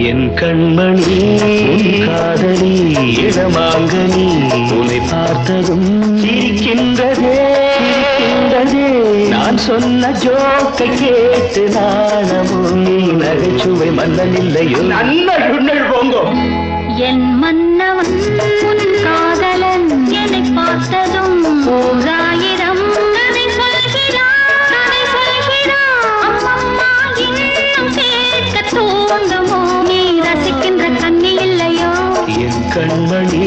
என் கண்மணி உன் காதலி இடமாங்கனி உன்னை பார்த்ததும் சிரிக்கின்றதே சிரிக்கின்றதே நான் சொன்ன ஜோக்கை கேட்டு நாணமும் நகைச்சுவை மன்னன் இல்லையோ நல்ல சுண்ணல் போங்கோ என் மன்னவன் உன் காதலன் என்னை பார்த்ததும் ஓராயிரம் கதை சொல்கிறான் அம்மம்மா இன்னும் கேட்க தூண்டுமோ நீ ரசிக்கின்ற கண்ணி இல்லையோ என் கண்மணி